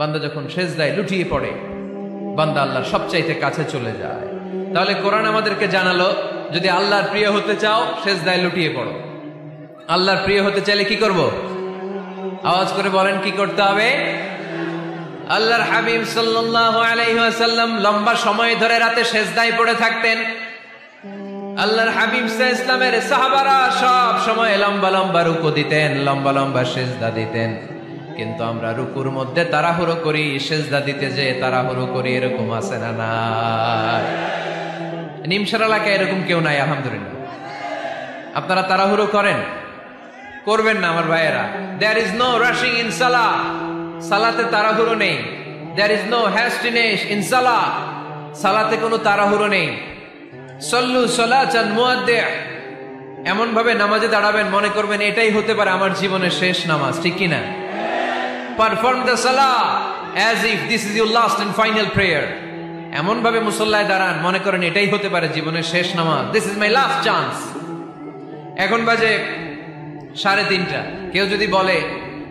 বান্দা যখন সেজদায় লুটিয়ে পড়ে, বান্দা আল্লাহর সবচাইতে কাছে চলে যায়। তাহলে কোরআন আমাদেরকে জানালো, যদি আল্লাহর প্রিয় হতে চাও সেজদায় লুটিয়ে পড়ো। আল্লাহর প্রিয় হতে চাইলে কি করব? আওয়াজ করে বলেন, কি করতে হবে? আল্লাহর হাবিব সাল্লাল্লাহু আলাইহি ওয়াসাল্লাম লম্বা সময় ধরে রাতে সেজদায় পড়ে থাকতেন। আল্লাহর হাবিব সাল্লাল্লাহু আলাইহি ওয়াসাল্লামের সাহাবারা সব সময় লম্বা লম্বা রুকু দিতেন, লম্বা লম্বা সেজদা দিতেন। কিন্তু আমরা রুকুর মধ্যে তাড়াহুড়ো করি, সেজদা দিতে যে তাড়াহুড়ো করি, এরকম আছে না নাই? নিমসার এলাকায় এরকম কেউ নাই আলহামদুলিল্লাহ। আপনারা তাড়াহুড়ো করেন? করবেন না আমার ভাইয়েরা। There is no rushing in সালাহ। সালাতে তাড়াহুড়ো নেই। There is no hastiness in সালাহ। সালাতে কোনো তাড়াহুড়ো নেই। সল্লু সালাতান মুআদ্দিআ। এমন ভাবে নামাজে দাঁড়াবেন মনে করবেন এটাই হতে পারে আমার জীবনের শেষ নামাজ, ঠিক কি না? Perform the salah as if this is your last and final prayer. এমন ভাবে মুসল্লায় দাঁড়ান মনে করেন এটাই হতে পারে জীবনের শেষ নামাজ। This is my last chance. এখন বাজে 3:30। কেউ যদি বলে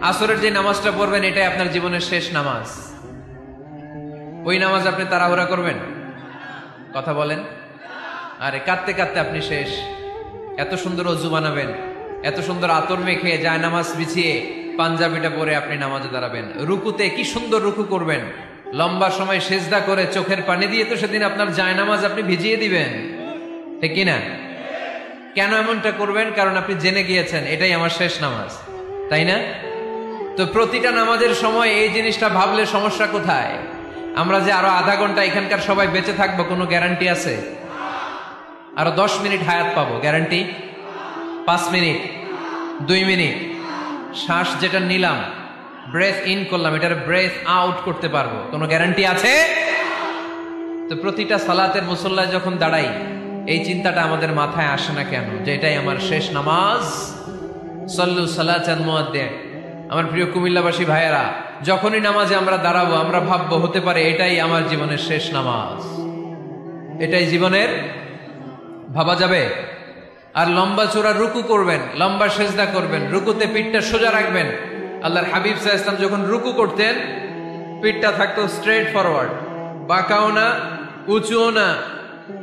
আসরের যে নামাজটা পড়বেন এটাই আপনার জীবনের শেষ নামাজ, ওই নামাজ আপনি তাড়াহুড়া করবেন? কথা বলেন। আরে কাঁদতে কাঁদতে আপনি শেষ। এত সুন্দর ওযু বানাবেন, এত সুন্দর আতর মেখে যায় নামাজ বিছিয়ে পাঞ্জাবিটা পরে আপনি নামাজে দাঁড়াবেন। রুকুতে কি সুন্দর রুকু করবেন, লম্বা সময় সেজদা করে চোখের পানি দিয়ে তো সেদিন আপনার যায় নামাজ আপনি ভিজিয়ে দিবেন, ঠিক কিনা? কেন এমনটা করবেন? কারণ আপনি জেনে গিয়েছেন এটাই আমার শেষ নামাজ, তাই না? তো প্রতিটা নামাজের সময় এই জিনিসটা ভাবলে সমস্যা কোথায়? আমরা যে আরো আধা ঘন্টা এখানকার সবাই বেঁচে থাকবো কোনো গ্যারান্টি আছে? আরো 10 মিনিট হায়াত পাবো, গ্যারান্টি? 5 মিনিট, 2 মিনিট, শ্বাস যেটা নিলাম, ব্রেথ ইন করলাম, এটার ব্রেথ আউট করতে পারবো, কোনো গ্যারান্টি আছে? তো প্রতিটা সালাতের মুসল্লায় যখন দাঁড়াই এই চিন্তাটা আমাদের মাথায় আসে না কেন যে এটাই আমার শেষ নামাজ? সল্লু সালাতান মুআদ্দিআ। আমার প্রিয় কুমিল্লাবাসী ভাইয়েরা, যখনই নামাজে আমরা দাঁড়াবো আমরা ভাববো হতে পারে এটাই আমার জীবনের শেষ নামাজ, এটাই জীবনের, ভাবা যাবে? আর লম্বা চূড়া রুকু করবেন, লম্বা সেজদা করবেন, রুকুতে পিঠটা সোজা রাখবেন। আল্লাহর হাবিব সাল্লাল্লাহু আলাইহি ওয়াসাল্লাম যখন রুকু করতেন পিঠটা থাকতো স্ট্রেট ফরওয়ার্ড, বাঁকাও না উঁচুও না।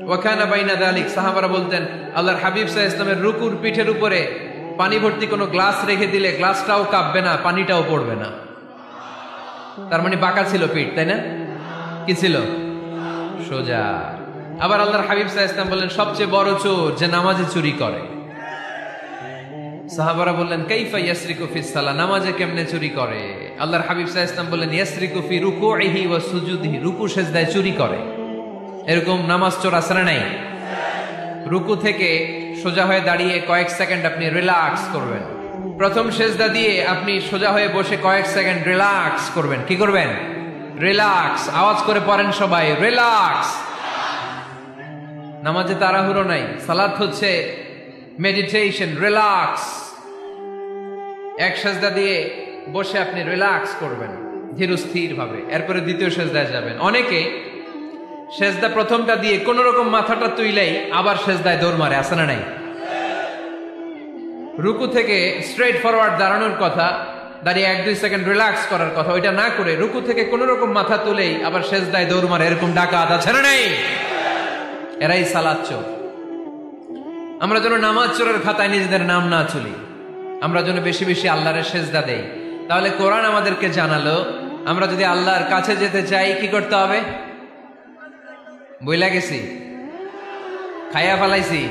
ওয়াকানা বাইনা যালিক। সাহাবারা বলতেন আল্লাহর হাবিব সাল্লাল্লাহু আলাইহি ওয়াসাল্লামের রুকুর পিঠের উপরে পানি ভর্তি কোনো গ্লাস রেখে দিলে গ্লাসটাও কাঁপবে না, পানিটাও পড়বে না। তার মানে বাঁকা ছিল পিঠ, তাই না? কি ছিল? সোজা। আবার আল্লাহর হাবিব সাল্লাল্লাহু আলাইহি ওয়াসাল্লাম বললেন সবচেয়ে বড় চোর যে নামাজে চুরি করে। সাহাবারা বললেন কাইফা ইয়াসরিকু ফিস সালাহ, নামাজে কেমনে চুরি করে? আল্লাহর হাবিব সাল্লাল্লাহু আলাইহি ওয়াসাল্লাম বললেন ইয়াসরিকু ফি রুকুইহি ওয়া সুজুদিহি, রুকু সেজদায় চুরি করে। এরকম নামাজ চোর আছে না নাই? রুকু থেকে সোজা হয়ে দাঁড়িয়ে কয়েক সেকেন্ড আপনি রিল্যাক্স করবেন। প্রথম সেজদা দিয়ে আপনি সোজা হয়ে বসে কয়েক সেকেন্ড রিল্যাক্স করবেন। কি করবেন? রিল্যাক্স। আওয়াজ করে পড়েন সবাই, রিল্যাক্স। নামাজে তাড়াহুড়ো নাই, সালাত হচ্ছে মেডিটেশন, রিল্যাক্স। এক সেজদা দিয়ে বসে আপনি রিল্যাক্স করবেন ধীর স্থির ভাবে, এরপরে দ্বিতীয় সেজদায় যাবেন। অনেকে সেজদা প্রথমটা দিয়ে কোন রকম মাথাটা তুইলেই আবার সেজদায় দৌড় মারে, আছে না নাই? রুকু থেকে স্ট্রেট ফরওয়ার্ড দাঁড়ানোর কথা, দাঁড়িয়ে 1-2 সেকেন্ড রিল্যাক্স করার কথা, ওইটা না করে রুকু থেকে কোন রকম মাথা তুলেই আবার সেজদায় দৌড় মারে, এরকম ডাকাত আছে না নাই? এরাই সালাত চোর। আমরা যেন নামাজ চোরের খাতায় নিজেদের নাম না চলি, আমরা যেন বেশি বেশি আল্লাহর সেজদা দেই। তাহলে কোরআন আমাদেরকে জানালো আমরা যদি আল্লাহর কাছে যেতে চাই কি করতে হবে? বইলা গেছি, খাইয়া ফেলাইছি,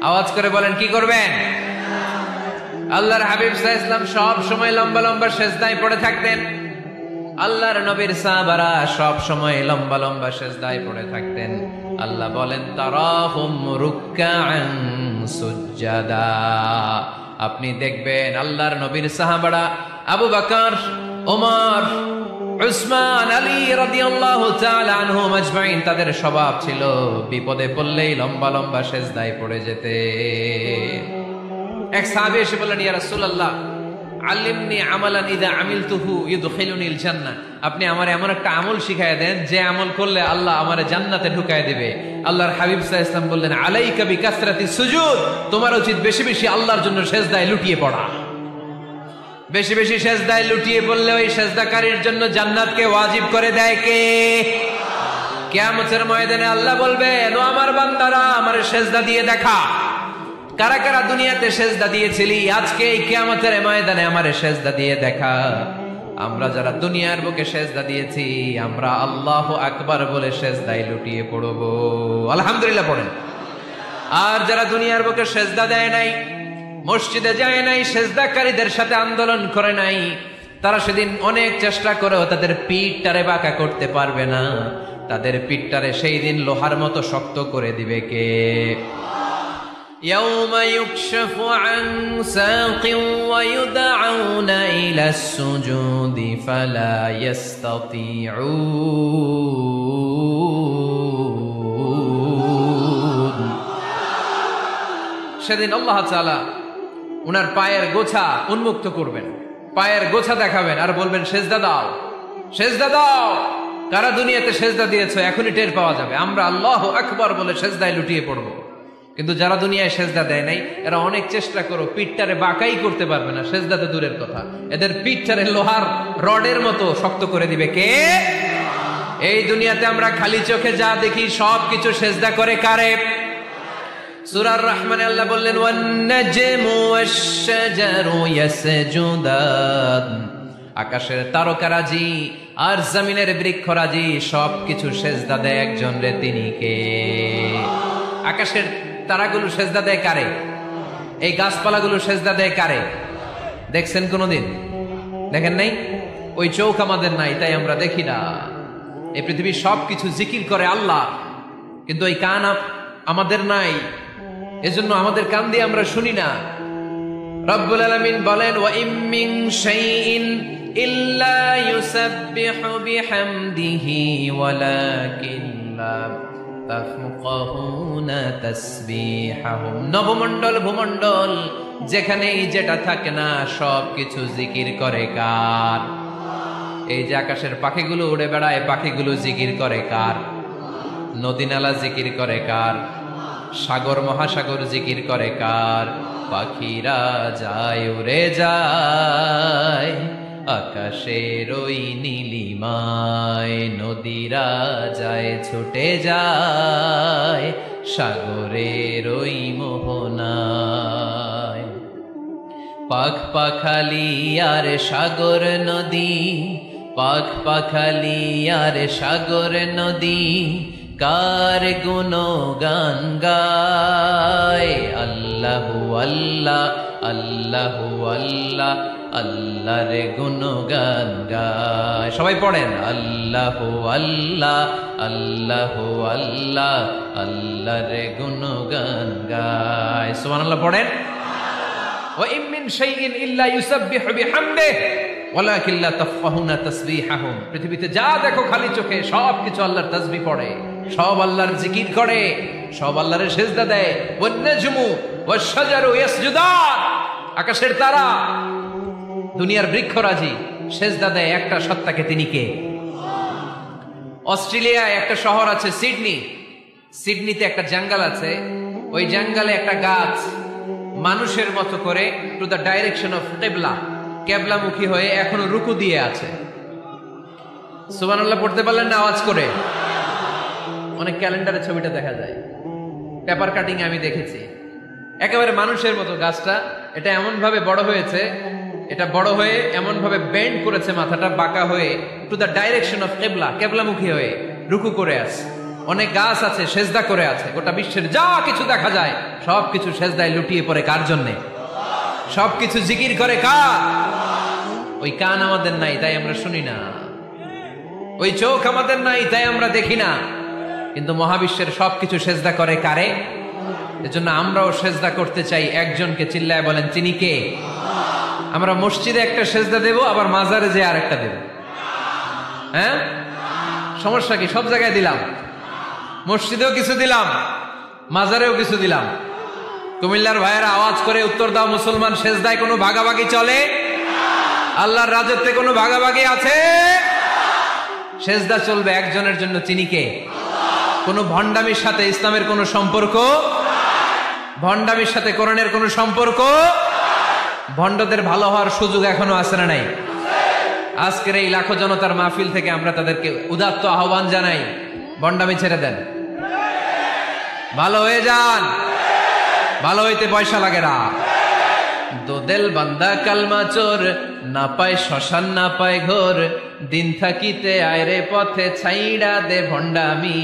আওয়াজ করে বলেন কি করবেন? আল্লাহর হাবিব সাল্লাল্লাহু আলাইহি ওয়াসাল্লাম সব সময় লম্বা লম্বা সেজদায় পড়ে থাকতেন। আল্লাহর নবীর সাহাবারা সব সময় লম্বা লম্বা সেজদায় পড়ে থাকতেন। আল্লাহ বলেন তারাহুম রুকআন সুজদা। আপনি দেখবেন আল্লাহর নবীর সাহাবারা আবু বকর, ওমর, উসমান, আলী রাদিয়াল্লাহু তাআলা আনহুম আজমাইন, তাদের স্বভাব ছিল বিপদে পড়লেই লম্বা লম্বা সেজদায় পড়ে যেতে। এক সাহাবী এসে বললেন ইয়া রাসূলুল্লাহ আল্লিমনি আমালান ইযা আমিলতুহু ইউদখিলুনিল জান্নাহ, আপনি আমারে এমন একটা আমল শিখায় দেন যে আমল করলে আল্লাহ আমারে জান্নাতে ঢুকায় দিবে। আল্লাহর হাবিব সাল্লাল্লাহু আলাইহি ওয়াসাল্লাম বললেন আলাইকা বিকাসরাতিস সুজুদ, তোমার উচিত বেশি বেশি আল্লাহর জন্য সেজদায় লুটিয়ে পড়া, বেশি বেশি সেজদায় লুটিয়ে পড়লে ওই সেজদাকারীর জন্য জান্নাতকে ওয়াজিব করে দেয় কে? কিয়ামতের ময়দানে আল্লাহ বলবেন, ও আমার বান্দারা, আমারে সেজদা দিয়ে দেখা। কারা কারা দুনিয়াতে সেজদা দিয়েছিলি, আজকে এই কিয়ামতের ময়দানে আমারে সেজদা দিয়ে দেখা। আমরা যারা দুনিয়ার বুকে সেজদা দিয়েছি, আমরা আল্লাহু আকবার বলে সেজদায় লুটিয়ে পড়ব। আলহামদুলিল্লাহ পড়েন। আর যারা দুনিয়ার বুকে সেজদা দেয় নাই, মসজিদে যায় নাই, সেজদাকারীদের সাথে আন্দোলন করে নাই, তারা সেদিন অনেক চেষ্টা করেও তাদের পিঠটারে বাঁকা করতে পারবে না। তাদের পিঠটারে সেই দিন লোহার মতো শক্ত করে দিবে কে? يوم يكشف عن ساق ويدعون إلى السجود فلا يستطيعون। সেদিন আল্লাহ তাআলা উনার পায়ের গোছা উন্মুক্ত করবেন, পায়ের গোছা দেখাবেন আর বলবেন, সেজদা দাও, সেজদা দাও। কারা দুনিয়াতে সেজদা দিয়েছো এখনই টের পাওয়া যাবে। আমরা আল্লাহু আকবার বলে সেজদায় লুটিয়ে পড়বো। কিন্তু যারা দুনিয়ায় সেজদা দেয় নাই, এরা অনেক চেষ্টা করো, পিঠটারে বাঁকাই করতে পারবে না। সেজদা তো দূরের কথা, এদের পিঠটারে লোহার রডের মতো শক্ত করে দিবে কে? এই দুনিয়াতে আমরা খালি চোখে যা দেখি সব কিছু সেজদা করে কারে? সূরা রহমানে আল্লাহ বললেন, ওয়ান নাজমু ওয়াশ-শাজারু ইয়াসজুদান। আকাশের তারকারাজি আর জমিনের বৃক্ষরাজি সব কিছু সেজদা দেয় একজন রে, তিনি কে? আকাশের তারাগুলো সেজদা দেয় কারে? এই গাছপালাগুলো সেজদা দেয় কারে? দেখছেন কোনদিন? দেখেন নাই? ওই চোখ আমাদের নাই, তাই আমরা দেখি না। এই পৃথিবীর সবকিছু জিকির করে আল্লাহ, কিন্তু ওই কান আমাদের নাই, এজন্য আমাদের কান দিয়ে আমরা শুনি না। রব্বুল আলামিন বলেন, ওয়া ইম মিন শাইইন ইল্লা ইউসাব্বিহু বিহামদিহি ওয়ালাকিন লা তাফকাহুনা তাসবিহাহুম। নবমণ্ডল ভূমণ্ডল যেখানেই যেটা থাকে না, সবকিছু জিকির করে কার? এই যে আকাশের পাখিগুলো উড়ে বেড়ায়, পাখিগুলো জিকির করে কার? নদী নালা জিকির করে কার? সাগর মহাসাগর জিকির করে কার? পাখিরা যায় উড়ে যায় আকাশের ওই নীলিমায়, নদীরা যায় ছুটে যায় সাগরের ওই মোহনায়। পাখ পাখালি আর সাগর নদী, পাখ পাখালি আর সাগর নদী, কার গুণগান গায়? আল্লাহু আল্লাহ, আল্লাহু আল্লাহ, আল্লাহর গুণগান গায়। সবাই পড়েন, আল্লাহু আল্লাহ, আল্লাহু আল্লাহ, আল্লাহর গুণগান গায়। সুবহানাল্লাহ পড়েন। ওয়া ইম মিন শাইইন ইল্লা ইউসাব্বিহু বিহামদিহি ওয়ালাকিন লা তাফকাহুনা তাসবিহাহুম। পৃথিবীতে যা দেখো খালি চোখে সব কিছু আল্লাহর তাসবিহ পড়ে, সব আল্লাহর জিকির করে, সব আল্লাহর সেজদা দেয়। ওয়ান নাজমু ওয়াশ-শাজারু ইয়াসজুদান। আকাশের তারা, দুনিয়ার বৃক্ষরাজি সেজদা দেয় একটা সত্তাকে, তিনি কে? অস্ট্রেলিয়ায় একটা শহর আছে সিডনি, সিডনিতে একটা জঙ্গল আছে। ওই জঙ্গলে একটা গাছ মানুষের মতো করে টু দ্য ডাইরেকশন অফ কিবলা, কেবলামুখী হয়ে এখনো রুকু দিয়ে আছে। সুবহানাল্লাহ পড়তে পারলেন না আওয়াজ করে? অনেক ক্যালেন্ডারে ছবিটা দেখা যায়, পেপার কাটিং আমি দেখেছি। একেবারে মানুষের মতো গাছটা, এটা এমন ভাবে বড় হয়েছে, এটা বড় হয়ে এমন ভাবে বেন্ড করেছে, মাথাটা বাঁকা হয়ে টু দ্য ডাইরেকশন অফ কিবলা, কেবলামুখী হয়ে রুকু করে আছে। অনেক গাছ আছে সেজদা করে আছে। গোটা বিশ্বের যা কিছু দেখা যায় সবকিছু সেজদায় লুটিয়ে পড়ে কার জন্যে? সবকিছু জিকির করে কার? ওই কান আমাদের নাই, তাই আমরা শুনি না। ওই চোখ আমাদের নাই, তাই আমরা দেখি না। কিন্তু মহাবিশ্বের সবকিছু সেজদা করে কারে? এজন্য আমরাও সেজদা করতে চাই একজনকে। চিল্লায় বলেন, তিনি কে? আমরা মসজিদে একটা সেজদা দেব, আবার মাজারে যে আরেকটা দেব। হ্যাঁ, সমস্যা কি? সব জায়গায় দিলাম, মসজিদেও কিছু দিলাম, মাজারেও কিছু দিলাম। কুমিল্লার ভাইয়েরা আওয়াজ করে উত্তর দাও, মুসলমান সেজদায় কোনো ভাগাভাগি চলে? আল্লাহর রাজত্বে কোনো ভাগাভাগি আছে? সেজদা চলবে একজনের জন্য, তিনি কে? কোন ভণ্ডামির সাথে ইসলামের কোন সম্পর্ক, ভণ্ডামির সাথে কোরআনের কোন সম্পর্ক। ভণ্ডদের ভালো হওয়ার সুযোগ এখনো আছে না নাই? আজকের এই লাখো জনতার মাহফিল থেকে আমরা তাদেরকে উদাত্ত আহ্বান জানাই, ভণ্ডামি ছেড়ে দেন, ভালো হয়ে যান। ভালো হইতে পয়সা লাগে না। দোদেল বান্দা কালমা চোর, না পায় শ্মশান না পায় ঘোর, দিন থাকিতে আয়রে পথে ছাইড়া দে ভণ্ডামি,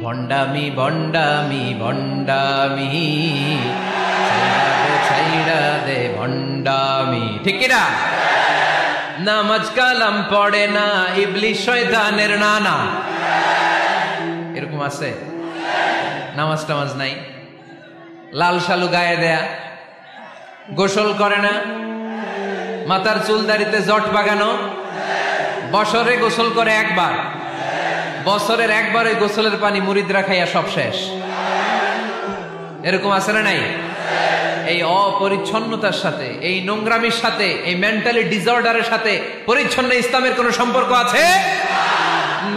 ভণ্ডামি ভণ্ডামি ভণ্ডামি, ছাইড়া দে ভণ্ডামি। ঠিক কিনা? নামাজ কালাম পড়ে না, ইবলিস শয়তানের নানা। এরকম আছে? নামাজ টামাজ নাই, লাল শালু গায়ে দেয়া, গোসল করে না, মাথার চুল দাড়িতে জট বাগানো, বছরে গোসল করে একবার, বছরের একবার ওই গোসলের পানি মুরিদরা খাইয়া সব শেষ। এরকম আছে না নাই? এই অপরিচ্ছন্নতার সাথে, এই নোংরামির সাথে, এই মেন্টালি ডিসঅর্ডারের সাথে পরিচ্ছন্ন ইসলামের কোন সম্পর্ক আছে?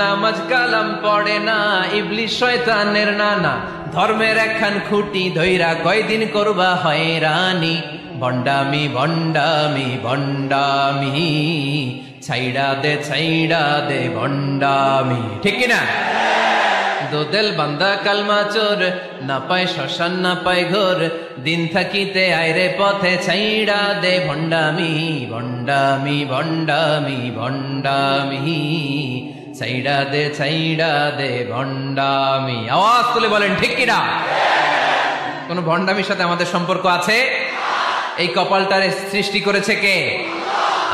নামাজ কালাম পড়ে না, ইবলিস শয়তানের নানা, ধর্মের একখান খুঁটি ধইরা কয়দিন করবা হয়রানি, ভণ্ডামি ভণ্ডামি ভণ্ডামি, ছাইড়া দে ভণ্ডামি। ঠিক কিনা? দোদেল বান্দা কালমা চোর, না পায় শ্মশান না পায় ঘোর, দিন থাকিতে আয়রে পথে ছাইড়া দে ভণ্ডামি, ভণ্ডামি ভণ্ডামি ভণ্ডামি, ছাইড়া দে ভণ্ডামি। আওয়াজ তুলে বলেন ঠিক কিনা? কোন ভণ্ডামির সাথে আমাদের সম্পর্ক আছে? এই কপালটারে সৃষ্টি করেছে কে?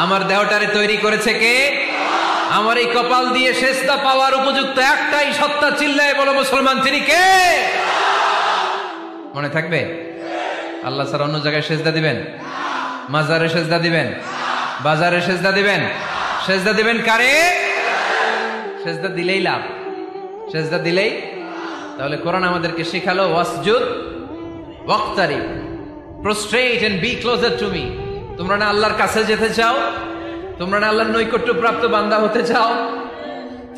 আমার দেহটারে তৈরি করেছে কে? আমার এই কপাল দিয়ে সেজদা পাওয়ার উপযুক্ত একটাই সত্তা, চিল্লায় বলো মুসলমান, তিনি কে? মনে থাকবে? আল্লাহ ছাড়া অন্য জায়গায় সেজদা দিবেন? মাজারে সেজদা দিবেন? বাজারে সেজদা দিবেন? সেজদা দিবেন কারে? সেজদা দিলেই লাভ, সেজদা দিলেই। তাহলে কোরআন আমাদেরকে শেখালো ওয়াসজুদ ওয়াক্তারিব, prostrate and be closer to me. তোমরা না আল্লাহর কাছে যেতে চাও? তোমরা না আল্লাহর নৈকট্য প্রাপ্ত বান্দা হতে চাও?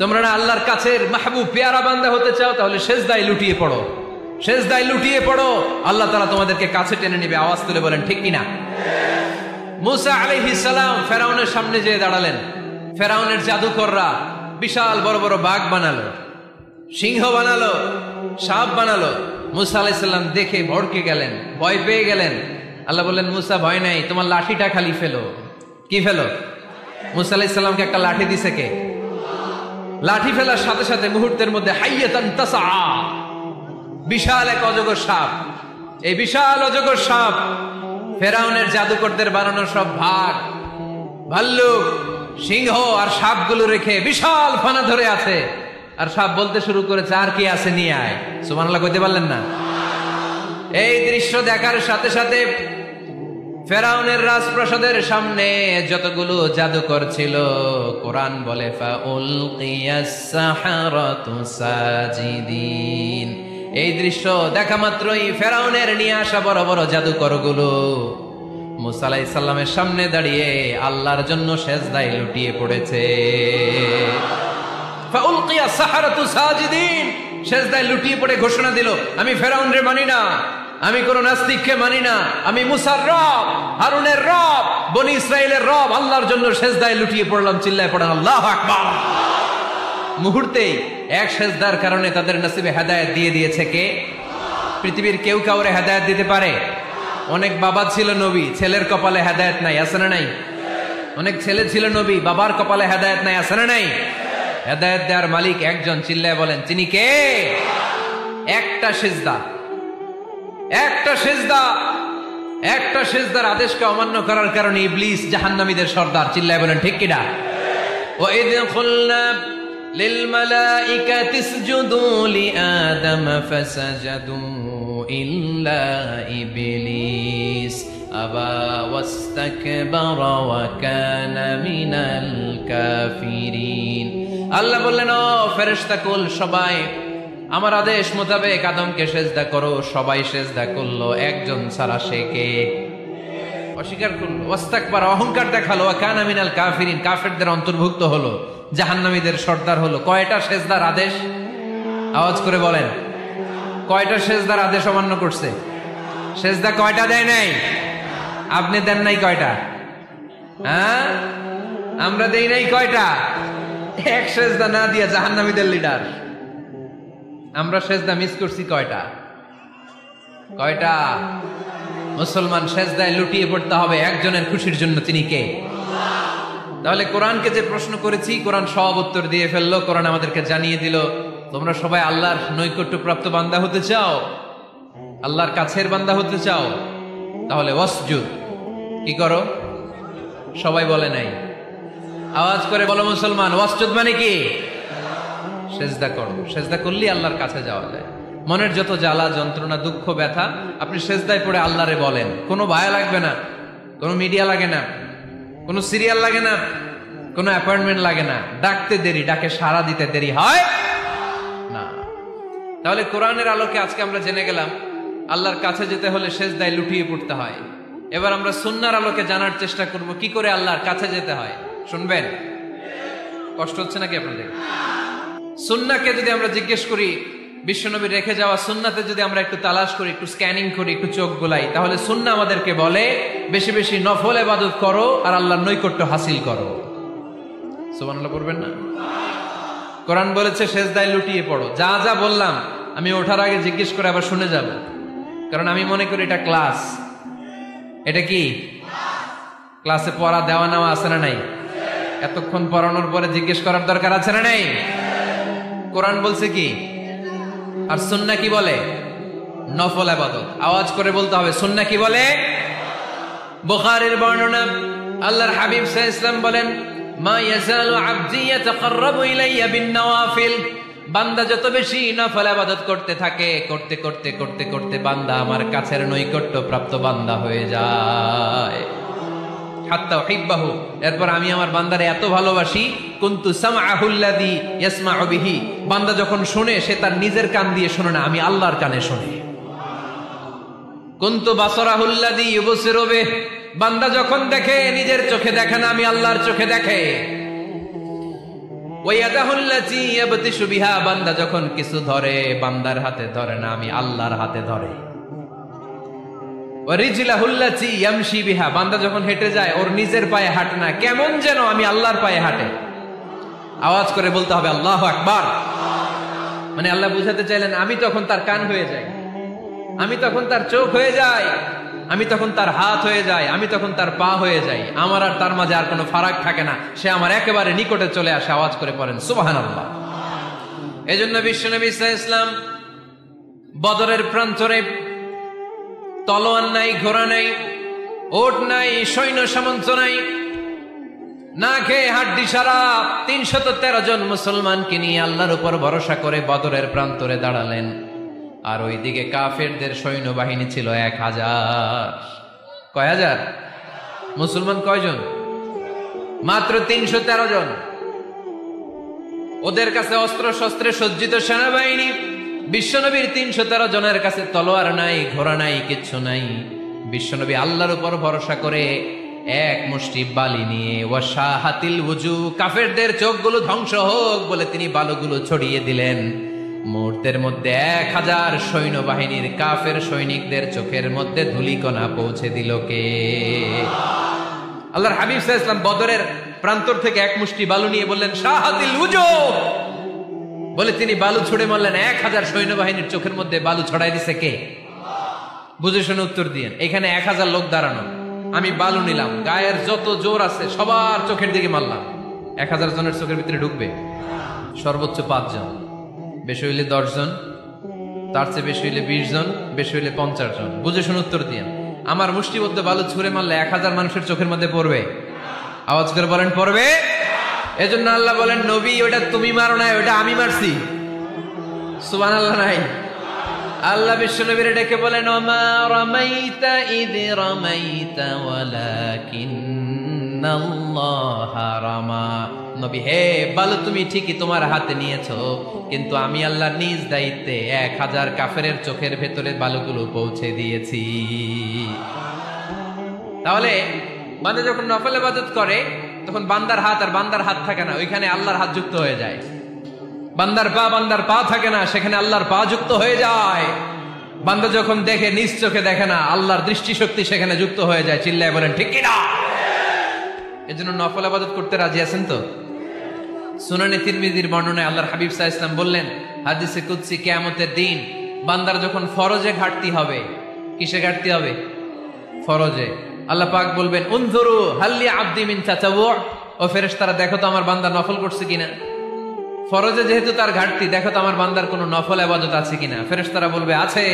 তোমরা না আল্লাহর কাছের মাহবুব পেয়ারা বান্দা হতে চাও? তাহলে সেজদায় লুটিয়ে পড়ো, সেজদায় লুটিয়ে পড়ো, আল্লাহ তাআলা তোমাদেরকে কাছে টেনে নেবে। আওয়াজ তুলে বলেন ঠিক কিনা? মুসা আলাইহিস সালাম ফেরাউনের সামনে যেয়ে দাঁড়ালেন। ফেরাউনের জাদুকররা বিশাল বড় বড় বাঘ বানালো, সিংহ বানালো, সাপ বানালো। মুসা আলাইহিস সালাম দেখে ভড়কে গেলেন, ভয় পেয়ে গেলেন। আল্লাহ বললেন, মুসা ভয় নাই, তোমার লাঠিটা খালি ফেলো। কি ফেলো? মুসা আলাইহিস সালামকে একটা লাঠি দিছে কে? লাঠি ফেলার সাথে সাথে মুহূর্তের মধ্যে হাইয়াতান তাসআ, বিশাল এক অজগর সাপ। এই বিশাল অজগর সাপ ফেরাউনের জাদুকরদের বানানো সব ভাগ, ভাল্লুক, সিংহ আর সাপগুলো রেখে বিশাল ফানা ধরে আছে। আর সাপ বলতে শুরু করেছে, আর কি আছে নিয়ে আয়। সুবহানাল্লাহ কইতে পারলেন না? এই দৃশ্য দেখার সাথে সাথে ফেরাউনের রাজপ্রাসাদের সামনে যতগুলো জাদুকর ছিল, কোরআন বলে ফাউলকিয়াস সাহারাতু সাজিদিন। এই দৃশ্য দেখা মাত্রই ফেরাউনের নিয়ে আসা বড় বড় জাদুকরগুলো মুসা আলাইহিস সালামের সামনে দাঁড়িয়ে আল্লাহর জন্য সেজদায় লুটিয়ে পড়েছে। ফাউলকিয়াস সাহারাতু সাজিদিন, সেজদায় লুটিয়ে পড়ে ঘোষণা দিল, আমি ফেরাউনরে মানি না, আমি কোন নাস্তিককে মানি না, আমি মুসার রব, হারুনের রব, বনি ইসরাইলের রব, আল্লাহর জন্য সেজদায় লুটিয়ে পড়লাম। চিল্লায় পড়েন আল্লাহু আকবার। মুহূর্তেই এক সেজদার কারণে তাদের নসিবে হেদায়েত দিয়ে দিয়েছে কে? পৃথিবীর কেউ কাউরে হেদায়েত দিতে পারে? অনেক বাবা ছিল নবী, ছেলের কপালে হেদায়েত নাই, আছে না নাই? অনেক ছেলে ছিল নবী, বাবার কপালে হেদায়েত নাই, আছে না নাই? হেদায়েত দেওয়ার মালিক একজন, চিল্লায় বলেন তিনি কে? একটা সিজদা, একটা সিজদা, একটা সিজদার আদেশকে অমান্য করার কারণে ইবলিস জাহান্নামীদের সর্দার। চিল্লায় বলেন ঠিক কিনা? ওয়া ইয কুলনা লিল মালাইকাতি ইসজুদু লিআদম ফাসাজাদু ইল্লা ইবলিস আবা ওয়াস্তাকবারা ওয়া কানা মিনাল কাফিরিন। আল্লাহ বললেন, ও ফেরেশতা কুল সবাই আমার আদেশ মোতাবেক আদমকে সেজদা করো। সবাই সেজদা করলো, একজন ছাড়া, সে কে? অস্বীকার করলো, ওয়াস্তাকবারা, অহংকার দেখালো, ওয়া কানা মিনাল কাফিরিন, কাফেরদের অন্তর্ভুক্ত হলো, জাহান্নামীদের সর্দার হলো। কয়টা সেজদার আদেশ? আওয়াজ করে বলেন, কয়টা সেজদার আদেশ অমান্য করছে? সেজদা কয়টা দেয় নাই? আপনি দেন নাই কয়টা? হ্যাঁ, আমরা দেই নাই কয়টা? এক সেজদা না দিয়া জাহান্নামীদের লিডার। আমরা সেজদা মিস করছি কয়টা? কয়টা? মুসলমান সেজদায় লুটিয়ে পড়তে হবে একজনের খুশির জন্য, তিনি কে? তাহলে কোরআনকে যে প্রশ্ন করেছি, কোরআন সব উত্তর দিয়ে ফেললো। কোরআন আমাদেরকে জানিয়ে দিল, তোমরা সবাই আল্লাহর নৈকট্যপ্রাপ্ত বান্দা হতে চাও, আল্লাহর কাছের বান্দা হতে চাও, তাহলে ওয়াসজুদ, কি করো? সবাই বলে নাই, আওয়াজ করে বলো মুসলমান, ওয়াসজুদ মানে কি? সেজদা করো। সেজদা করলেই আল্লাহর কাছে যাওয়া যায়। মনের যত জ্বালা যন্ত্রণা দুঃখ ব্যথা আপনি সেজদায় পড়ে আল্লাহরে বলেন। কোনো ভায়া লাগবে না, কোনো মিডিয়া লাগে না, কোনো সিরিয়াল লাগে না, কোনো অ্যাপয়েন্টমেন্ট লাগে না। ডাকতে দেরি, ডাকে সাড়া দিতে দেরি হয় না। তাহলে কোরআনের আলোকে আজকে আমরা জেনে গেলাম আল্লাহর কাছে যেতে হলে সেজদায় লুটিয়ে পড়তে হয়। এবার আমরা সুন্নাহর আলোকে জানার চেষ্টা করব কি করে আল্লাহর কাছে যেতে হয়। শুনবেন? কষ্ট হচ্ছে নাকি আপনাদের? সুন্নাহকে যদি আমরা জিজ্ঞেস করি, বিশ্বনবী রেখে যাওয়া সুন্নাতে যদি আমরা একটু তালাশ করি, একটু স্ক্যানিং করি, একটু চোখ গোলাই, তাহলে সুন্নাহ আমাদেরকে বলে বেশি বেশি নফল ইবাদত করো আর আল্লাহর নৈকট্য হাসিল করো। সুবহানাল্লাহ পড়বেন না? কোরআন বলেছে সেজদায় লুটিয়ে পড়ো। যা যা বললাম আমি ওঠার আগে জিজ্ঞেস করে আবার শুনে যাব, কারণ আমি মনে করি এটা ক্লাস। এটা কি ক্লাসে পড়া দেওয়া নেওয়া আছে না নাই? এতক্ষণ পড়ানোর পরে জিজ্ঞেস করার দরকার আছে না নাই? কোরআন বলছে কি আর সুন্নাহ কি বলে? নফল ইবাদত। আওয়াজ করে বলতে হবে, সুন্নাহ কি বলে? বুখারীর বর্ণনা, আল্লাহর হাবিব সাল্লাল্লাহু আলাইহি ওয়াসাল্লাম বলেন, মা ইয়াজালু আবদি ইয়াতাকাররাবু ইলাইয়া বিন নওয়াফিল। বান্দা যত বেশি নফল ইবাদত করতে থাকে, করতে করতে করতে করতে বান্দা আমার কাছের নৈকট্য প্রাপ্ত বান্দা হয়ে যায়। হাত্তা উহিব্বাহু, এরপর আমি আমার বান্দারে এত ভালোবাসি, কুনতু সামআহুল্লাযী ইয়াসমাউ বিহি। বান্দা যখন শুনে সে তার নিজের কান দিয়ে শুনে না, আমি আল্লাহর কানে শুনি। কুনতু বাসারাহুল্লাযী ইউবসিরু বিহি। বান্দা যখন দেখে নিজের চোখে দেখে না, আমি আল্লাহর চোখে দেখে। ওয়া ইয়াদাহুল্লাযী ইয়াবতিশু বিহা। বান্দা যখন কিছু ধরে বান্দার হাতে ধরে না, আমি আল্লাহর হাতে ধরে। ওয়ারিজলাহুল্লাতী ইয়ামশি বিহা। বান্দা যখন হেঁটে যায় ওর নিজের পায়ে হাঁটে না, কেমন যেন আমি আল্লাহর পায়ে হাঁটে। আওয়াজ করে বলতে হবে আল্লাহু আকবার। মানে আল্লাহ বুঝাতে চাইলেন আমি তখন তার কান হয়ে যাই, আমি তখন তার চোখ হয়ে যাই, আমি তখন তার হাত হয়ে যাই, আমি তখন তার পা হয়ে যাই। আমার আর তার মাঝে আর কোনো ফারাক থাকে না, সে আমার একেবারে নিকটে চলে আসে। আওয়াজ করে পড়েন সুবহানাল্লাহ। এজন্য বিশ্বনবী সাল্লাল্লাহু আলাইহি ওয়াসাল্লাম বদরের প্রান্তরে তলোয়ার নাই, ঘোড়া নাই, ওট নাই, সৈন্য সামন্ত নাই, না খেয়ে হাড্ডি সারা ৩১৩ জন মুসলমানকে নিয়ে আল্লাহর উপর ভরসা করে বদরের প্রান্তরে দাঁড়ালেন। আর ওইদিকে কাফেরদের সৈন্যবাহিনী ছিল ১০০০। কয় হাজার? মুসলমান কয়জন? মাত্র ৩১৩ জন। ওদের কাছে অস্ত্র শস্ত্রে সজ্জিত সেনাবাহিনী। বিশ্বনবীর ৩১৩ জনের কাছে তলোয়ার নাই, ঘোড়া নাই, কিচ্ছু নাই। বিশ্বনবী আল্লাহর উপর ভরসা করে এক মুষ্টি বালি নিয়ে ওয়াশাহাতিল ওযু, কাফেরদের চোখগুলো ধ্বংস হোক বলে তিনি বালুগুলো ছড়িয়ে দিলেন। মুহূর্তের মধ্যে ১০০০ সৈন্যবাহিনীর কাফের সৈনিকদের চোখের মধ্যে ধূলিকণা পৌঁছে দিল কে? আল্লাহর হাবিব সাল্লাল্লাহু আলাইহি ওয়াসাল্লাম বদরের প্রান্তর থেকে এক মুষ্টি বালু নিয়ে বললেন শাহাতিল ওযু বলে তিনি বালু ছুড়ে মারলেন। ১০০০ সৈন্যবাহিনীর চোখের মধ্যে বালু ছড়াই দিছে কে? বুঝে শুনে উত্তর দিয়েন। এখানে ১০০০ লোক দাঁড়ানো, আমি বালু নিলাম, গায়ের যত জোর আছে সবার চোখের দিকে মারলাম। ১০০০ জনের চোখের ভিতরে ঢুকবে? সর্বোচ্চ ৫ জন, বেশি হইলে ১০ জন, তার চেয়ে বেশি হইলে ২০ জন, বেশি হইলে ৫০ জন। বুঝে শুনে উত্তর দিয়েন। আমার মুষ্টিবদ্ধ বালু ছুঁড়ে মারলে ১০০০ মানুষের চোখের মধ্যে পড়বে? আওয়াজ করে বলেন পড়বে। এজন্য আল্লাহ বলেন নবী ওটা তুমি মারো নাই, ওটা আমি মারছি। সুবহানাল্লাহ নাই? আল্লাহ বিশ্বনবীরে ডেকে বলেন ওমা রামাইতা ইয রামাইতা ওয়ালাকিন্নাল্লাহা রামা। নবী হে, বালু তুমি ঠিকই তোমার হাতে নিয়েছো, কিন্তু আমি আল্লাহ নিজ দায়িত্বে ১০০০ কাফেরের চোখের ভেতরে বালুগুলো পৌঁছে দিয়েছি। তাহলে বান্দা যখন নফল ইবাদত করে তখন বান্দার হাত আর বান্দার হাত থাকে না, ওইখানে আল্লাহর হাত যুক্ত হয়ে যায়। বান্দার পা থাকে না, সেখানে আল্লাহর পা যুক্ত হয়ে যায়। বান্দা যখন দেখে, নিজ চোখে দেখে না, আল্লাহর দৃষ্টিশক্তি সেখানে যুক্ত হয়ে যায়। চিল্লায় বলেন ঠিক কিনা? এজন্য নফল ইবাদত করতে রাজি আছেন তো? সুনানে তিরমিজির বর্ণনায় আল্লাহর হাবিব সাল্লাল্লাহু আলাইহি ওয়াসাল্লাম বললেন, হাদিসে কুদসি, কিয়ামতের দিন বান্দার যখন ফরজে ঘাটতি হবে, কিসে ঘাটতি হবে? ফরজে। আল্লাহ পাক বলবেন, উনজুরু হাল্লি আবদি মিন তাতাওয়ু, ও ফেরেশতারা দেখো তো আমার বান্দা নফল করছে কিনা। ফরজে যেহেতু তার ঘাটতি, দেখো তো আমার বান্দার কোনো নফল ইবাদত আছে কিনা। ফেরেশতারা বলবে আছে।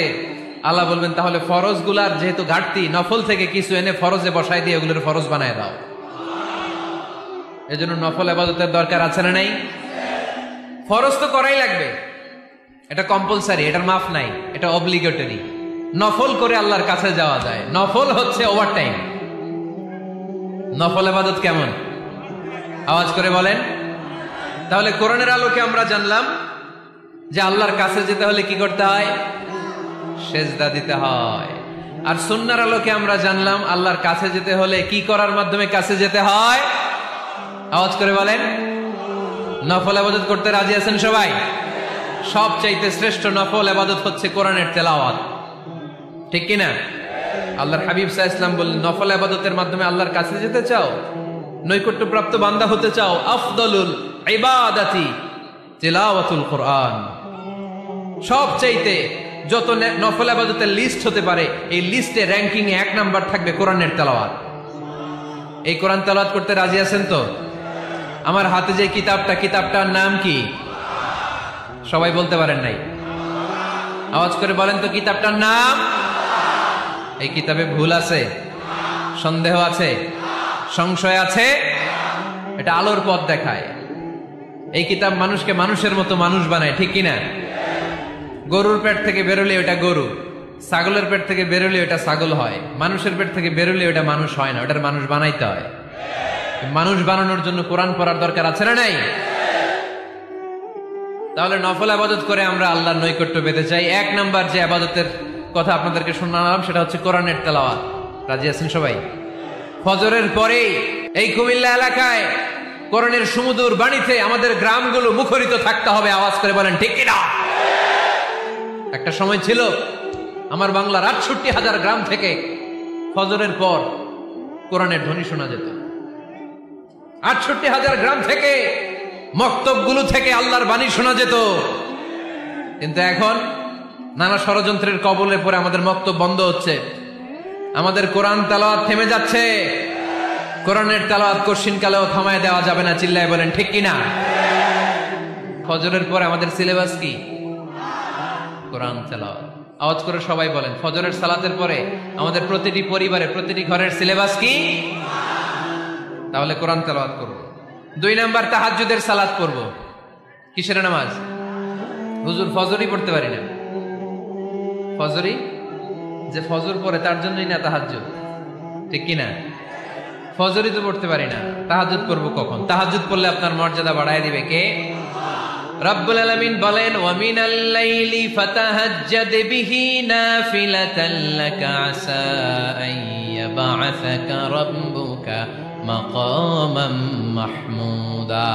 আল্লাহ বলবেন, তাহলে ফরজ গুলার যেহেতু ঘাটতি, নফল থেকে কিছু এনে ফরজে বসাই দিয়ে ওগুলোর ফরজ বানায় দাও। এজন্য নফল ইবাদতের দরকার আছে না নাই? ফরজ তো করাই লাগবে, এটা কম্পালসারি, এটার মাফ নাই, এটা অব্লিগেটরি। নফল করে আল্লাহর কাছে যাওয়া যায়। নফল হচ্ছে ওভারটাইম। নফল ইবাদত কেমন? আওয়াজ করে বলেন। তাহলে কোরআনের আলোকে আমরা জানলাম যে আল্লাহর কাছে যেতে হলে কি করতে হয়? সেজদা দিতে হয়। আর সুন্নাহর আলোকে আমরা জানলাম আল্লাহর কাছে যেতে হলে কি করার মাধ্যমে কাছে যেতে হয়? আওয়াজ করে বলেন। নফল ইবাদত করতে রাজি আছেন সবাই? সবচাইতে শ্রেষ্ঠ নফল ইবাদত হচ্ছে কোরআনের তেলাওয়াত, ঠিক কিনা? আল্লাহর হাবিব সাল্লাল্লাহু আলাইহি ওয়াসাল্লাম বললেন, নফল ইবাদতের মাধ্যমে আল্লাহর কাছে যেতে চাও, নৈকট্যপ্রাপ্ত বান্দা হতে চাও, আফদলুল ইবাদাতি তিলাওয়াতুল কোরআন। সবচাইতে যত নফল ইবাদতের লিস্ট হতে পারে, এই লিস্টে র্যাঙ্কিং এ 1 নাম্বার থাকবে কোরআনের তেলাওয়াত। এই কোরআন তেলাওয়াত করতে রাজি আছেন তো? আমার হাতে যে কিতাবটার নাম কি? সবাই বলতে পারেন নাই? আওয়াজ করে বলেন তো, কিতাবটার নাম? এই কিতাবে ভুল আছে? সন্দেহ আছে? সংশয় আছে? এটা আলোর পথ দেখায়। এই কিতাব মানুষকে মানুষের মতো মানুষ বানায়, ঠিক কিনা? গরুর পেট থেকে বেরোলে ওটা গরু, ছাগলের পেট থেকে বেরোলে ওটা ছাগল হয়, মানুষের পেট থেকে বেরোলে ওটা মানুষ হয় না, ওটার মানুষ বানাইতে হয়। মানুষ বানানোর জন্য কোরআন পড়ার দরকার আছে না নাই? তাহলে নফল ইবাদত করে আমরা আল্লাহর নৈকট্য পেতে চাই। 1 নাম্বার যে ইবাদতের কথা আপনাদেরকে শোনালাম সেটা হচ্ছে কোরআনের তেলাওয়াত। রাজি আছেন সবাই? ফজরের পরে এই কুমিল্লা এলাকায় কোরআনের সুমধুর বাণীতে আমাদের গ্রামগুলো মুখরিত থাকতে হবে। আওয়াজ করে বলেন ঠিক কিনা? একটা সময় ছিল আমার বাংলার ৬৮,০০০ গ্রাম থেকে ফজরের পর কোরআনের ধ্বনি শোনা যেত। ৬৮,০০০ গ্রাম থেকে, মক্তবগুলো থেকে আল্লাহর বাণী শোনা যেত। কিন্তু এখন নানা ষড়যন্ত্রের কবলে পড়ে আমাদের মক্তব বন্ধ হচ্ছে, আমাদের কোরআন তেলাওয়াত থেমে যাচ্ছে। কোরআনের তেলাওয়াত কশিনকালেও থামায় দেওয়া যাবে না। চিল্লায় বলেন ঠিক কিনা? ফজরের পরে আমাদের সিলেবাস কি? কোরআন তেলাওয়াত। আওয়াজ করে সবাই বলেন, ফজরের সালাতের পরে আমাদের প্রতিটি পরিবারে, প্রতিটি ঘরের সিলেবাস কি? তাহলে কোরআন তেলাওয়াত করব। 2 নাম্বার, তাহাজ্জুদের সালাত পড়ব। কিসের নামাজ? হুজুর ফজরই পড়তে পারি না। ফজরই যে ফজর পড়ে তার জন্যই না তাহাজ্জুদ, ঠিক কিনা? ফজরই তো পড়তে পারি না, তাহাজ্জুদ করব কখন? তাহাজ্জুদ পড়লে আপনার মর্যাদা বাড়ায় দিবে কে? রব্বুল আলামিন বলেন, ওয়া মিনাল লাইলি ফাতাহাজ্জাদ বিহি নাফিলাতান লাকা আসা আন ইয়াবআসাকা রাব্বুকা মাকামাম মাহমুদা।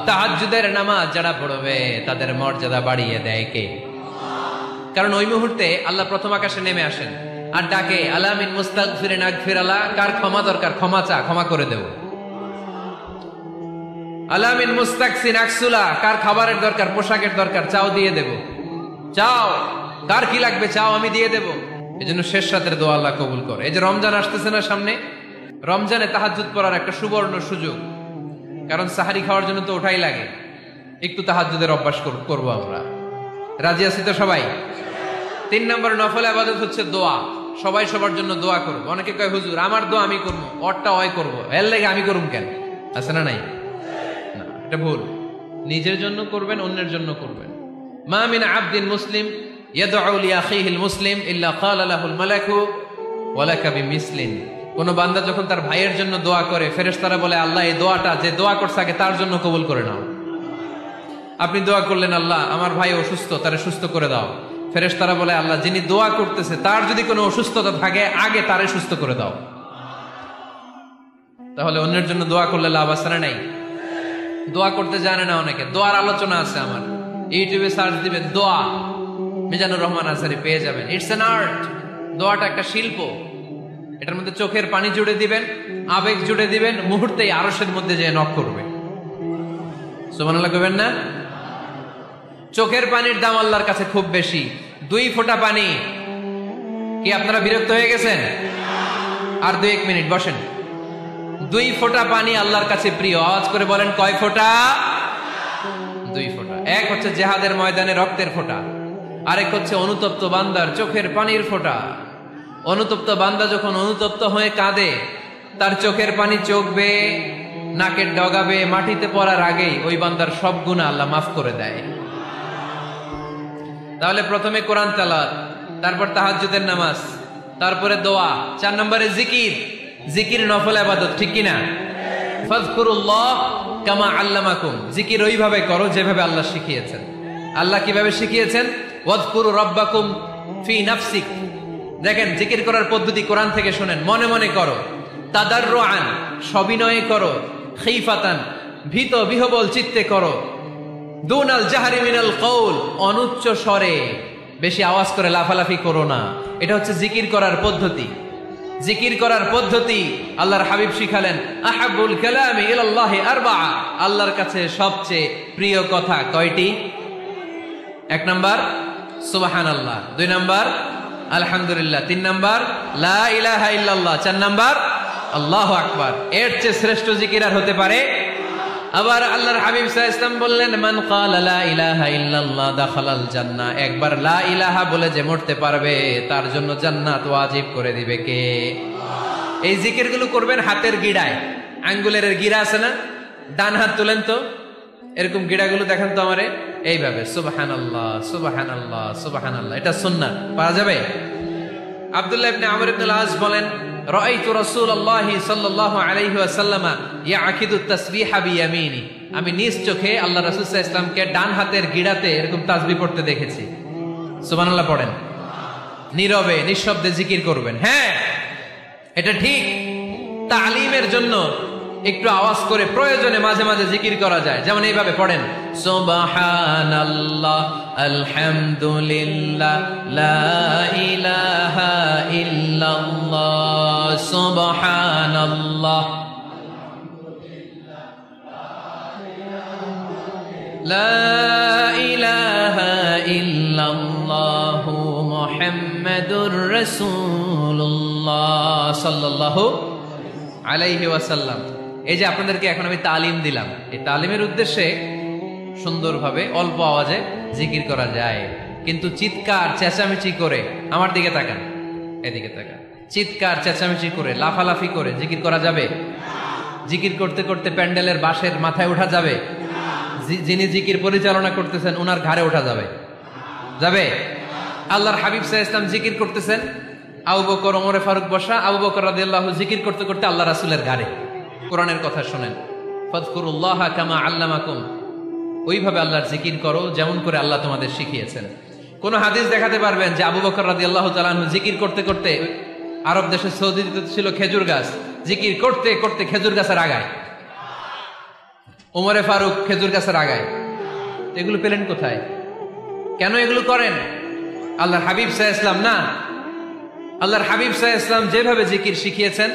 তাহাজ্জুদের নামাজ যারা পড়বে তাদের মর্যাদা বাড়িয়ে দেয় কে? কারণ ওই মুহূর্তে আল্লাহ প্রথম আকাশে নেমে আসেন আর ডাকে, আলা মিন মুস্তাগফিরিন আগফিরালা, কার ক্ষমা দরকার ক্ষমা চা, ক্ষমা করে দেব। আলা মিন মুস্তাকসিন আকসুলা, কার খাবারের দরকার, পোশাকের দরকার, চাও দিয়ে দেব। চাও, কার কি লাগবে চাও, আমি দিয়ে দেব। এজন্য শেষ রাতের দোয়া আল্লাহ কবুল করে। এই যে রমজান আসতেছে না সামনে, রমজানে তাহাজ্জুদ পড়ার একটা সুবর্ণ সুযোগ। কারণ সাহারি খাওয়ার জন্য তো ওঠাই লাগে, একটু তাহাজ্জুদের অভ্যাস করব আমরা। রাজি আছি তো সবাই? 3 নম্বর নফল ইবাদত হচ্ছে দোয়া। সবাই সবার জন্য দোয়া করব। অনেকে কয়, হুজুর আমার দোয়া আমি করবো, ওরটা ওই করবো, এর লাগে আমি করুম কেন? আছে না নাই? না, এটা ভুল। নিজের জন্য করবেন, অন্যের জন্য করবেন। মা মিন আবদিন মুসলিম ইয়াদউ লি আখিহিল মুসলিম ইল্লা ক্বালা লাহুল মালাকু ওয়া লাকা বিমিসলিন। কোন বান্দা যখন তার ভাইয়ের জন্য দোয়া করে, ফেরেশতারা বলে, আল্লাহ এই দোয়াটা যে দোয়া করছে আগে তার জন্য কবুল করে নাও। আপনি দোয়া করলেন, আল্লাহ আমার ভাই অসুস্থ, তারে সুস্থ করে দাও। ফেরেশতারা বলে, আল্লাহ যিনি দোয়া করতেছে তার যদি কোনো অসুস্থতা থাকে আগে তারে সুস্থ করে দাও। তাহলে অন্যের জন্য দোয়া করলে লাভ আছে না নাই? দোয়া করতে জানে না অনেকে। দোয়ার আলোচনা আছে আমার, ইউটিউবে সার্চ দিবেন দোয়া, মিজানুর রহমান আনসারী পেয়ে যাবেন। It's an art. দোয়াটা একটা শিল্প। এটার মধ্যে চোখের পানি জুড়ে দিবেন, আবেগ জুড়ে দিবেন, মুহূর্তেই আরশের মধ্যে যে নক করবে। সুবহানাল্লাহ কইবেন না? চোখের পানির দাম আল্লাহর কাছে খুব বেশি। 2 ফোঁটা পানি। কি আপনারা বিরক্ত হয়ে গেছেন? আর 2-1 মিনিট বসেন। 2 ফোঁটা পানি আল্লাহর কাছে প্রিয়। আওয়াজ করে বলেন, কয় ফোঁটা? 2 ফোঁটা। এক হচ্ছে জিহাদের ময়দানে রক্তের ফোঁটা, আরেক হচ্ছে অনুতপ্ত বান্দার চোখের পানির ফোঁটা। অনুতপ্ত বান্দা যখন অনুতপ্ত হয়ে কাঁদে, তার চোখের পানি চোখ বেয়ে নাকের ডগাবে মাটিতে পড়ার আগেই ওই বান্দার সব গুনাহ আল্লাহ মাফ করে দেয়। তাহলে প্রথমে কোরআন তেলাওয়াত, তারপর তাহাজ্জুদের নামাজ, তারপরে দোয়া, 4 নম্বরে জিকির। জিকির নফল ইবাদত, ঠিক কিনা? ফাযকুরুল্লাহ কামা আল্লামাকুম। জিকির ওইভাবে করো যেভাবে আল্লাহ শিখিয়েছেন। আল্লাহ কিভাবে শিখিয়েছেন? ওয়াযকুরু রাব্বাকুম ফি নাফসিক। দেখেন, জিকির করার পদ্ধতি কোরআন থেকে শুনেন। মনে মনে করো, তাদাররুআন সবিনয়ে করো, খিফাতান ভীত বিহবল চিত্তে করো, দুনাল জাহরি মিনাল কওল অনুচ্চ স্বরে, বেশি আওয়াজ করে লাফালাফি করো না। এটা হচ্ছে জিকির করার পদ্ধতি। জিকির করার পদ্ধতি আল্লাহর হাবিব শিখালেন, আহাব্বুল কালামি ইলাল্লাহি আরবাআ। আল্লাহর কাছে সবচেয়ে প্রিয় কথা কয়টি? 1 নাম্বার সুবহানাল্লাহ, 2 নাম্বার আলহামদুলিল্লাহ, 3 নাম্বার লা ইলাহা ইল্লাল্লাহ, 4 নাম্বার আল্লাহু আকবার। এর চেয়ে শ্রেষ্ঠ জিকির আর হতে পারে? আবার আল্লাহর হাবিব সাল্লাল্লাহু আলাইহি ওয়াসাল্লাম বললেন, মান ক্বালা লা ইলাহা ইল্লাল্লাহ দাখালাল জান্নাহ। একবার লা ইলাহা বলে যে মরতে পারবে, তার জন্য জান্নাত ওয়াজিব করে দিবে কে? এই জিকিরগুলো করবেন হাতের গিড়ায়। আঙ্গুলের গিড়া আছে না? ডান হাত তুলেন তো, এরকম গিড়াগুলো দেখেন তো আমারে, এইভাবে সুবহানাল্লাহ সুবহানাল্লাহ সুবহানাল্লাহ। এটা সুন্নাহ, পারা যাবে? আব্দুল্লাহ ইবনে আমর ইবনে আল-আস বলেন, রাআইতু রাসূলুল্লাহি সাল্লাল্লাহু আলাইহি ওয়াসাল্লাম ইয়াকিদু তাসবিহা বিয়ামিনি। আমি নিজ চোখে আল্লাহ রাসূল সাল্লাল্লাহু আলাইহি ওয়াসাল্লামকে ডান হাতের গিড়াতে এরকম তাসবিহ পড়তে দেখেছি। সুবহানাল্লাহ পড়েন। নীরবে নিঃশব্দে জিকির করবেন। হ্যাঁ, এটা ঠিক। তালিমের জন্য একটু আওয়াজ করে প্রয়োজনে মাঝে মাঝে জিকির করা যায়। যেমন এইভাবে পড়েন, সুবহানাল্লাহ আলহামদুলিল্লাহ লা ইলাহা ইল্লাল্লাহ সুবহানাল্লাহ লা ইলাহা ইল্লাল্লাহ মুহাম্মাদুর রাসূলুল্লাহ সাল্লাল্লাহু আলাইহি ওয়াসাল্লাম। এই যে আপনাদেরকে এখন আমি তালিম দিলাম, এই তালিমের উদ্দেশ্যে সুন্দরভাবে অল্প আওয়াজে জিকির করা যায়, কিন্তু চিৎকার চেঁচামেচি করে, আমার দিকে তাকান, এদিকে তাকান, চিৎকার চেঁচামেচি করে লাফালাফি করে জিকির করা যাবে? জিকির করতে করতে প্যান্ডেলের বাঁশের মাথায় ওঠা যাবে? যিনি জিকির পরিচালনা করতেছেন ওনার ঘাড়ে ওঠা যাবে? যাবে? আল্লাহর হাবিব সাল্লাল্লাহু আলাইহি ওয়াসাল্লাম জিকির করতেছেন, আবু বকর ওমরে ফারুক বসা, আবু বকর রাদিয়াল্লাহু জিকির করতে করতে আল্লাহ রাসূলের ঘাড়ে। কোরআনের কথা শুনেন, ফাযকুরুল্লাহা কামা আল্লামাকুম। ওইভাবে আল্লাহর জিকির করো যেমন করে আল্লাহ তোমাদের শিখিয়েছেন। কোন হাদিস দেখাতে পারবেন যে আবু বকর রাদিয়াল্লাহু তাআলা আনহু জিকির করতে করতে, আরব দেশে সৌদিতে ছিল খেজুর গাছ, জিকির করতে করতে খেজুর গাছের আগায়, ওমরে ফারুক খেজুর গাছের আগায়? এগুলো পেলেন কোথায়? কেন এগুলো করেন? আল্লাহর হাবিব সাল্লাল্লাহু আলাইহি ওয়াসাল্লাম না, আল্লাহর হাবিব সাল্লাল্লাহু আলাইহি ওয়াসাল্লাম যেভাবে জিকির শিখিয়েছেন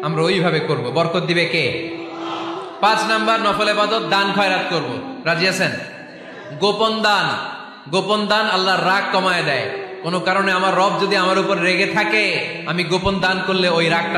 আমরা ওইভাবে করব। বরকত দিবে কে? 5 নাম্বার নফল ইবাদত, দান খয়রাত করব। রাজি আছেন? গোপন দান। গোপন দান আল্লাহর রাগ কমায় দেয়। কোন কারণে আমার রব যদি আমার উপর রেগে থাকে, আমি গোপন দান করলে ওই রাগটা